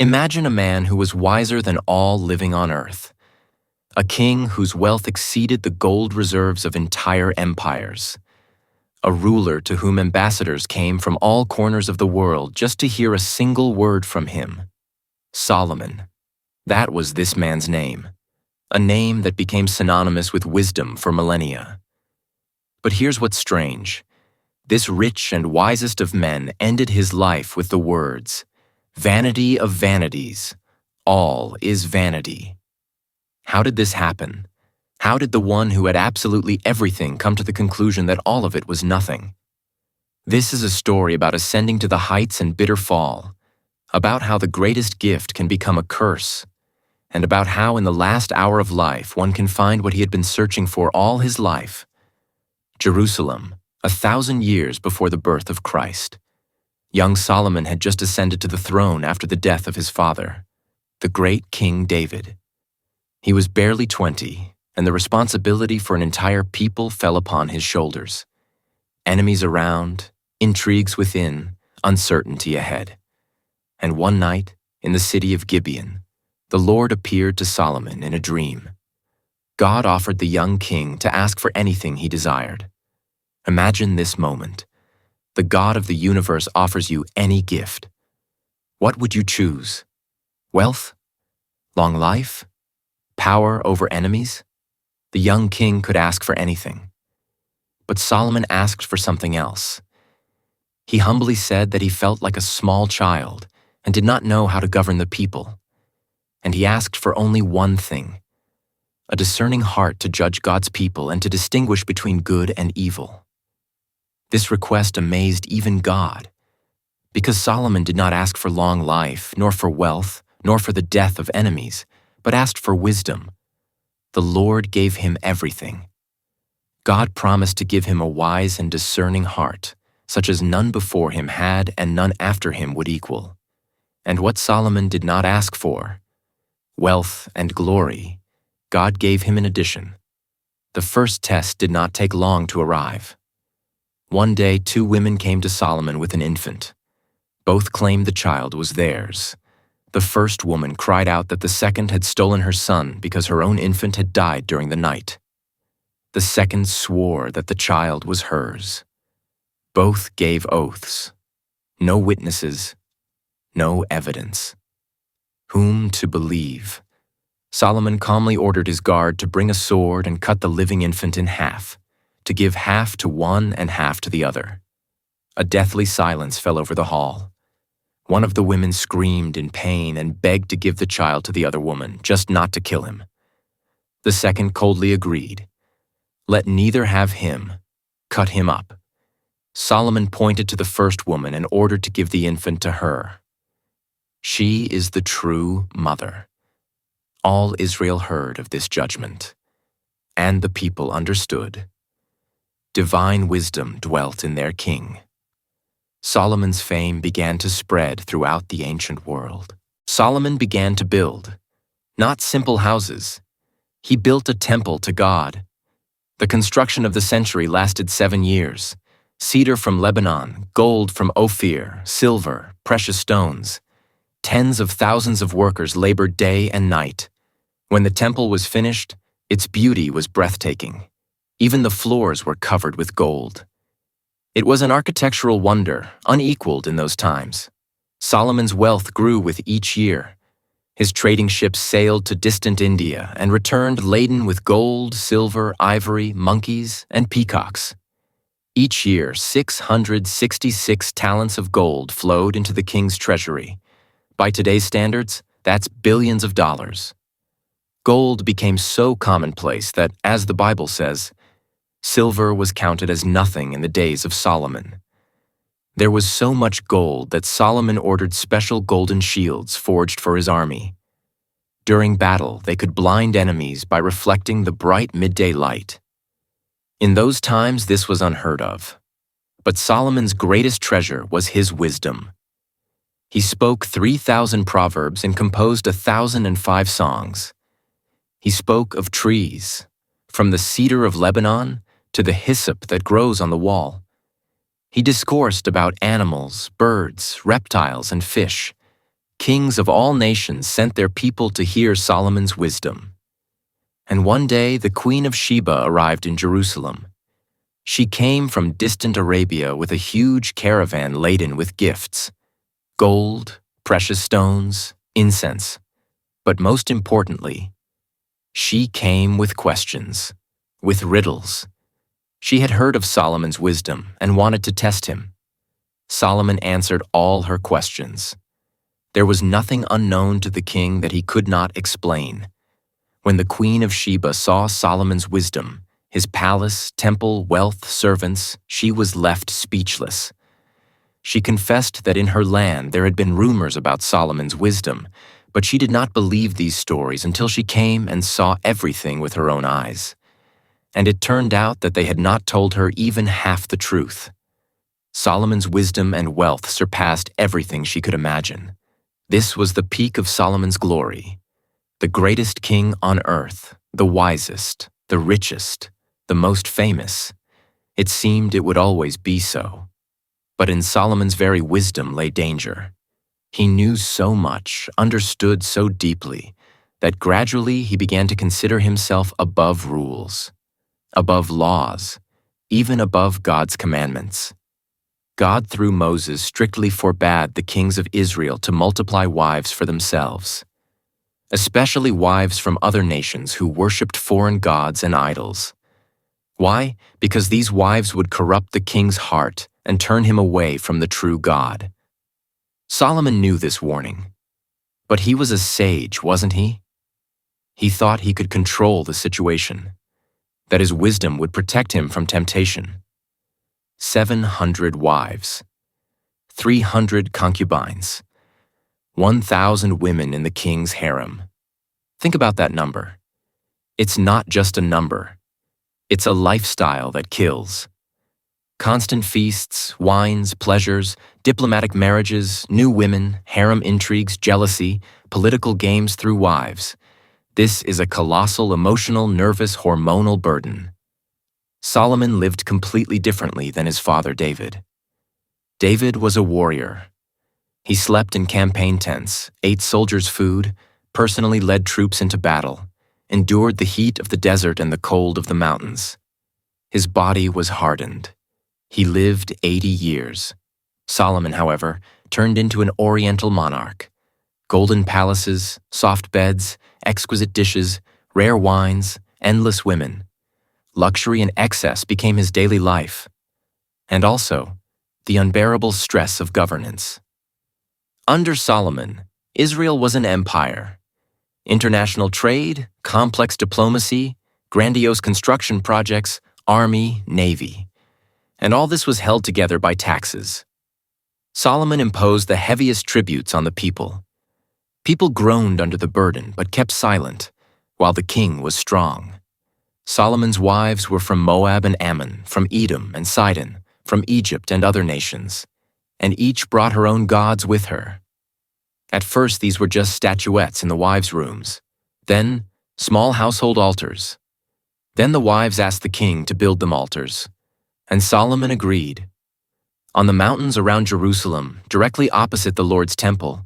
Imagine a man who was wiser than all living on earth, a king whose wealth exceeded the gold reserves of entire empires, a ruler to whom ambassadors came from all corners of the world just to hear a single word from him. Solomon. That was this man's name, a name that became synonymous with wisdom for millennia. But here's what's strange. This rich and wisest of men ended his life with the words, "Vanity of vanities, all is vanity." How did this happen? How did the one who had absolutely everything come to the conclusion that all of it was nothing? This is a story about ascending to the heights and bitter fall, about how the greatest gift can become a curse, and about how in the last hour of life one can find what he had been searching for all his life. Jerusalem, 1,000 years before the birth of Christ. Young Solomon had just ascended to the throne after the death of his father, the great King David. He was barely 20, and the responsibility for an entire people fell upon his shoulders. Enemies around, intrigues within, uncertainty ahead. And one night, in the city of Gibeon, the Lord appeared to Solomon in a dream. God offered the young king to ask for anything he desired. Imagine this moment. The God of the universe offers you any gift. What would you choose? Wealth? Long life? Power over enemies? The young king could ask for anything. But Solomon asked for something else. He humbly said that he felt like a small child and did not know how to govern the people. And he asked for only one thing, a discerning heart to judge God's people and to distinguish between good and evil. This request amazed even God, because Solomon did not ask for long life, nor for wealth, nor for the death of enemies, but asked for wisdom. The Lord gave him everything. God promised to give him a wise and discerning heart, such as none before him had and none after him would equal. And what Solomon did not ask for, wealth and glory, God gave him in addition. The first test did not take long to arrive. One day, 2 women came to Solomon with an infant. Both claimed the child was theirs. The first woman cried out that the second had stolen her son because her own infant had died during the night. The second swore that the child was hers. Both gave oaths. No witnesses, no evidence. Whom to believe? Solomon calmly ordered his guard to bring a sword and cut the living infant in half, to give half to one and half to the other. A deathly silence fell over the hall. One of the women screamed in pain and begged to give the child to the other woman, just not to kill him. The second coldly agreed. Let neither have him. Cut him up. Solomon pointed to the first woman and ordered to give the infant to her. She is the true mother. All Israel heard of this judgment, and the people understood. Divine wisdom dwelt in their king. Solomon's fame began to spread throughout the ancient world. Solomon began to build, not simple houses. He built a temple to God. The construction of the century lasted 7 years. Cedar from Lebanon, gold from Ophir, silver, precious stones. Tens of thousands of workers labored day and night. When the temple was finished, its beauty was breathtaking. Even the floors were covered with gold. It was an architectural wonder, unequaled in those times. Solomon's wealth grew with each year. His trading ships sailed to distant India and returned laden with gold, silver, ivory, monkeys, and peacocks. Each year, 666 talents of gold flowed into the king's treasury. By today's standards, that's billions of dollars. Gold became so commonplace that, as the Bible says, silver was counted as nothing in the days of Solomon. There was so much gold that Solomon ordered special golden shields forged for his army. During battle, they could blind enemies by reflecting the bright midday light. In those times, this was unheard of. But Solomon's greatest treasure was his wisdom. He spoke 3,000 proverbs and composed 1,005 songs. He spoke of trees, from the cedar of Lebanon to the hyssop that grows on the wall. He discoursed about animals, birds, reptiles, and fish, Kings of all nations sent their people to hear Solomon's wisdom. And one day the Queen of Sheba arrived in Jerusalem. She came from distant Arabia with a huge caravan laden with gifts: gold, precious stones, incense. But most importantly, she came with questions, with riddles. She had heard of Solomon's wisdom and wanted to test him. Solomon answered all her questions. There was nothing unknown to the king that he could not explain. When the Queen of Sheba saw Solomon's wisdom, his palace, temple, wealth, servants, she was left speechless. She confessed that in her land there had been rumors about Solomon's wisdom, but she did not believe these stories until she came and saw everything with her own eyes. And it turned out that they had not told her even half the truth. Solomon's wisdom and wealth surpassed everything she could imagine. This was the peak of Solomon's glory. The greatest king on earth, the wisest, the richest, the most famous. It seemed it would always be so. But in Solomon's very wisdom lay danger. He knew so much, understood so deeply, that gradually he began to consider himself above rules, above laws, even above God's commandments. God, through Moses, strictly forbade the kings of Israel to multiply wives for themselves, especially wives from other nations who worshipped foreign gods and idols. Why? Because these wives would corrupt the king's heart and turn him away from the true God. Solomon knew this warning. But he was a sage, wasn't he? He thought he could control the situation, that his wisdom would protect him from temptation. 700 wives, 300 concubines, 1,000 women in the king's harem. Think about that number. It's not just a number. It's a lifestyle that kills. Constant feasts, wines, pleasures, diplomatic marriages, new women, harem intrigues, jealousy, political games through wives. This is a colossal emotional, nervous, hormonal burden. Solomon lived completely differently than his father David. David was a warrior. He slept in campaign tents, ate soldiers' food, personally led troops into battle, endured the heat of the desert and the cold of the mountains. His body was hardened. He lived 80 years. Solomon, however, turned into an oriental monarch. Golden palaces, soft beds, exquisite dishes, rare wines, endless women. Luxury and excess became his daily life. And also, the unbearable stress of governance. Under Solomon, Israel was an empire. International trade, complex diplomacy, grandiose construction projects, army, navy. And all this was held together by taxes. Solomon imposed the heaviest tributes on the people. People groaned under the burden but kept silent, while the king was strong. Solomon's wives were from Moab and Ammon, from Edom and Sidon, from Egypt and other nations, and each brought her own gods with her. At first these were just statuettes in the wives' rooms, then small household altars. Then the wives asked the king to build them altars, and Solomon agreed. On the mountains around Jerusalem, directly opposite the Lord's temple,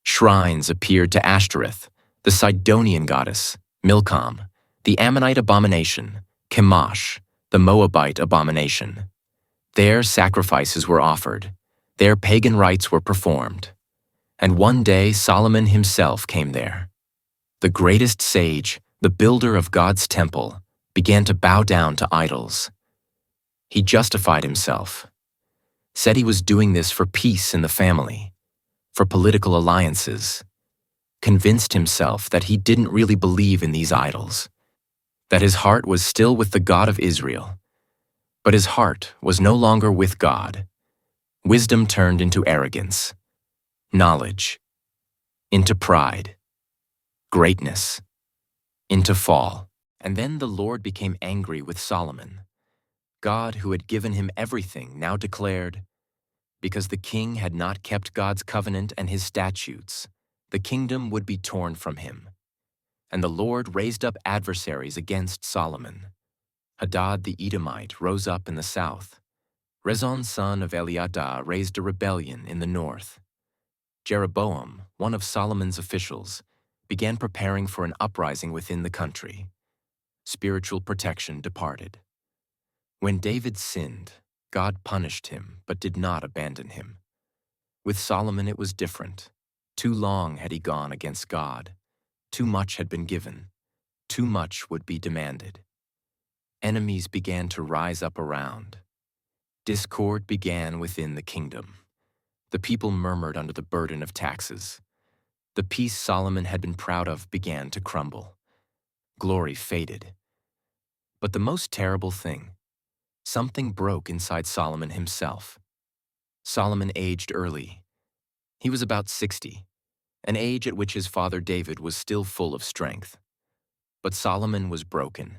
shrines appeared to Ashtoreth, the Sidonian goddess, Milcom, the Ammonite abomination, Chemosh, the Moabite abomination. There sacrifices were offered. There pagan rites were performed. And one day Solomon himself came there. The greatest sage, the builder of God's temple, began to bow down to idols. He justified himself, said he was doing this for peace in the family, for political alliances, convinced himself that he didn't really believe in these idols, that his heart was still with the God of Israel. But his heart was no longer with God. Wisdom turned into arrogance, knowledge into pride, greatness into fall. And then the Lord became angry with Solomon. God, who had given him everything, now declared, because the king had not kept God's covenant and his statutes, the kingdom would be torn from him. And the Lord raised up adversaries against Solomon. Hadad the Edomite rose up in the south. Rezon son of Eliadah raised a rebellion in the north. Jeroboam, one of Solomon's officials, began preparing for an uprising within the country. Spiritual protection departed. When David sinned, God punished him but did not abandon him. With Solomon it was different. Too long had he gone against God. Too much had been given. Too much would be demanded. Enemies began to rise up around. Discord began within the kingdom. The people murmured under the burden of taxes. The peace Solomon had been proud of began to crumble. Glory faded. But the most terrible thing, something broke inside Solomon himself. Solomon aged early. He was about 60, an age at which his father David was still full of strength. But Solomon was broken.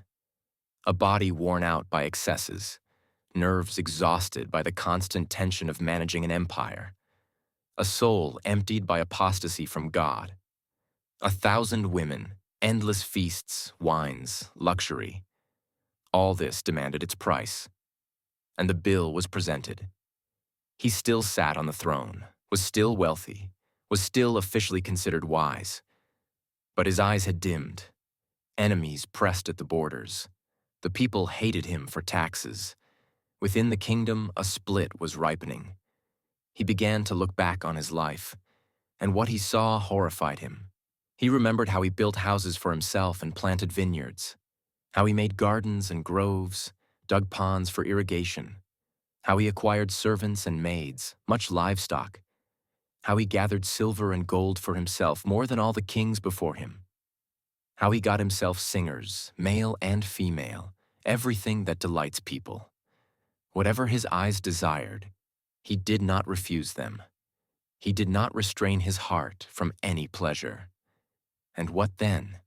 A body worn out by excesses, nerves exhausted by the constant tension of managing an empire, a soul emptied by apostasy from God, 1,000 women, endless feasts, wines, luxury. All this demanded its price, and the bill was presented. He still sat on the throne, was still wealthy, was still officially considered wise, but his eyes had dimmed. Enemies pressed at the borders. The people hated him for taxes. Within the kingdom, a split was ripening. He began to look back on his life, and what he saw horrified him. He remembered how he built houses for himself and planted vineyards, how he made gardens and groves, dug ponds for irrigation, how he acquired servants and maids, much livestock, how he gathered silver and gold for himself more than all the kings before him, how he got himself singers, male and female, everything that delights people. Whatever his eyes desired, he did not refuse them. He did not restrain his heart from any pleasure. And what then?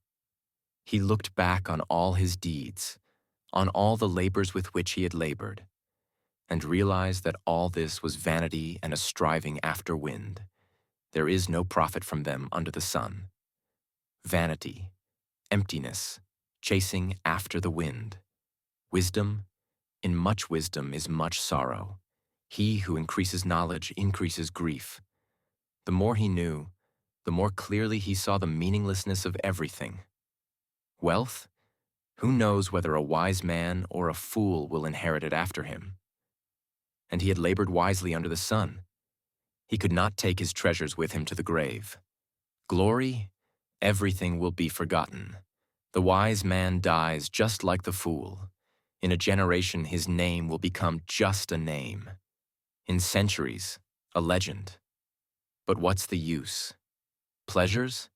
He looked back on all his deeds, on all the labors with which he had labored, and realized that all this was vanity and a striving after wind. There is no profit from them under the sun. Vanity, emptiness, chasing after the wind. Wisdom, in much wisdom is much sorrow. He who increases knowledge increases grief. The more he knew, the more clearly he saw the meaninglessness of everything. Wealth? Who knows whether a wise man or a fool will inherit it after him? And he had labored wisely under the sun. He could not take his treasures with him to the grave. Glory? Everything will be forgotten. The wise man dies just like the fool. In a generation, his name will become just a name. In centuries, a legend. But what's the use? Pleasures?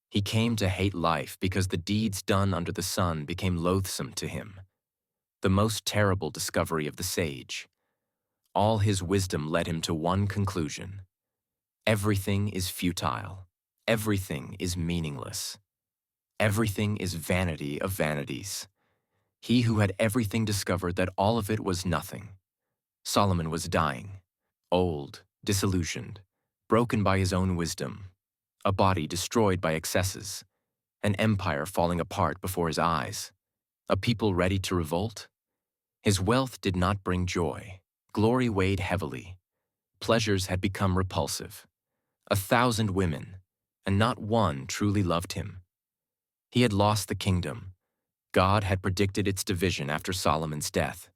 He came to hate life because the deeds done under the sun became loathsome to him. The most terrible discovery of the sage. All his wisdom led him to one conclusion. Everything is futile. Everything is meaningless. Everything is vanity of vanities. He who had everything discovered that all of it was nothing. Solomon was dying, old, disillusioned, broken by his own wisdom, a body destroyed by excesses, an empire falling apart before his eyes, a people ready to revolt. His wealth did not bring joy. Glory weighed heavily. Pleasures had become repulsive. 1,000 women, and not one truly loved him. He had lost the kingdom. God had predicted its division after Solomon's death.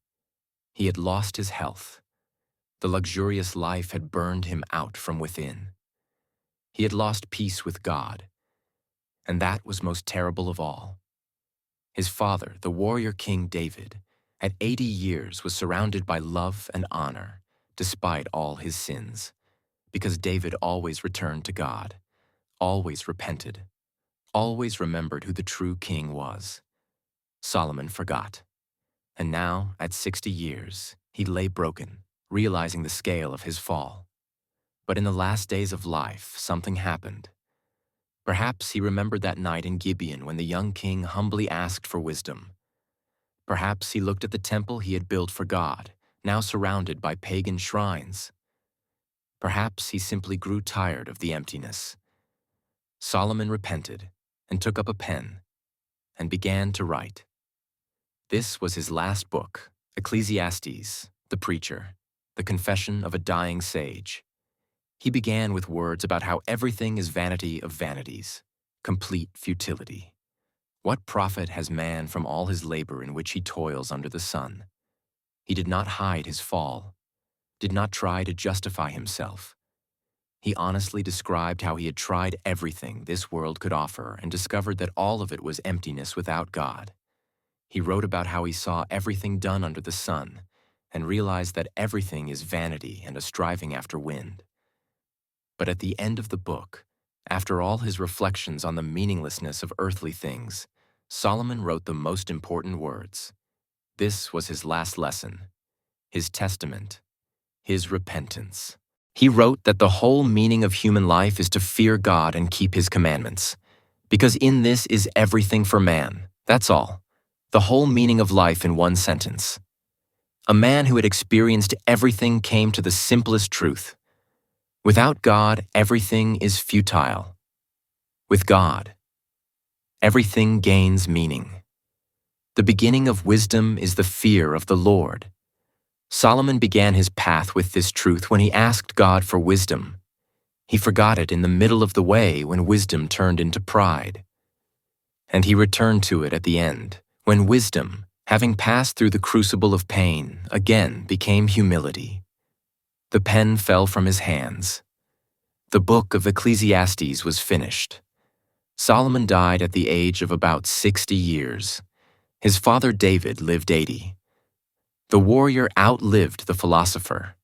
He had lost his health. The luxurious life had burned him out from within. He had lost peace with God, and that was most terrible of all. His father, the warrior King David, at 80 years was surrounded by love and honor, despite all his sins, because David always returned to God, always repented, always remembered who the true king was. Solomon forgot. And now, at 60 years, he lay broken, realizing the scale of his fall. But in the last days of life, something happened. Perhaps he remembered that night in Gibeon when the young king humbly asked for wisdom. Perhaps he looked at the temple he had built for God, now surrounded by pagan shrines. Perhaps he simply grew tired of the emptiness. Solomon repented and took up a pen and began to write. This was his last book, Ecclesiastes, the Preacher, the confession of a dying sage. He began with words about how everything is vanity of vanities, complete futility. What profit has man from all his labor in which he toils under the sun? He did not hide his fall, did not try to justify himself. He honestly described how he had tried everything this world could offer and discovered that all of it was emptiness without God. He wrote about how he saw everything done under the sun and realized that everything is vanity and a striving after wind. But at the end of the book, after all his reflections on the meaninglessness of earthly things, Solomon wrote the most important words. This was his last lesson, his testament, his repentance. He wrote that the whole meaning of human life is to fear God and keep his commandments, because in this is everything for man. That's all. The whole meaning of life in one sentence. A man who had experienced everything came to the simplest truth. Without God, everything is futile. With God, everything gains meaning. The beginning of wisdom is the fear of the Lord. Solomon began his path with this truth when he asked God for wisdom. He forgot it in the middle of the way when wisdom turned into pride. And he returned to it at the end, when wisdom, having passed through the crucible of pain, again became humility. The pen fell from his hands. The book of Ecclesiastes was finished. Solomon died at the age of about 60 years. His father David lived 80. The warrior outlived the philosopher.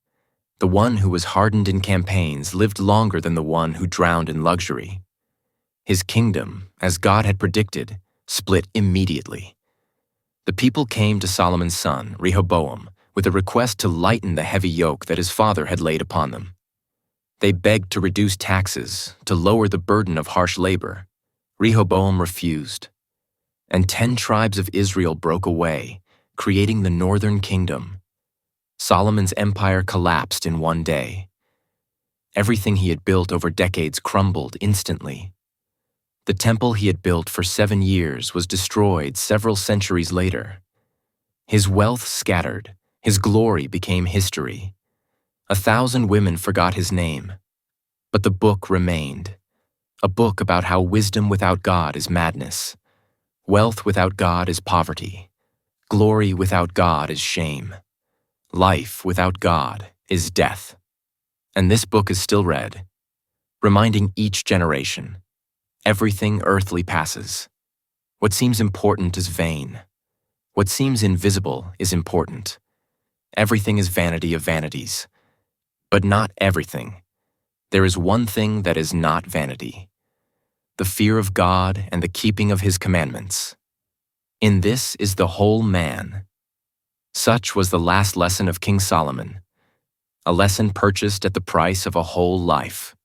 The one who was hardened in campaigns lived longer than the one who drowned in luxury. His kingdom, as God had predicted, split immediately. The people came to Solomon's son, Rehoboam, with a request to lighten the heavy yoke that his father had laid upon them. They begged to reduce taxes, to lower the burden of harsh labor. Rehoboam refused. And 10 tribes of Israel broke away, creating the northern kingdom. Solomon's empire collapsed in one day. Everything he had built over decades crumbled instantly. The temple he had built for 7 years was destroyed several centuries later. His wealth scattered, his glory became history. 1,000 women forgot his name. But the book remained. A book about how wisdom without God is madness. Wealth without God is poverty. Glory without God is shame. Life without God is death. And this book is still read, reminding each generation, everything earthly passes. What seems important is vain. What seems invisible is important. Everything is vanity of vanities. But not everything. There is one thing that is not vanity: the fear of God and the keeping of his commandments. In this is the whole man. Such was the last lesson of King Solomon, a lesson purchased at the price of a whole life.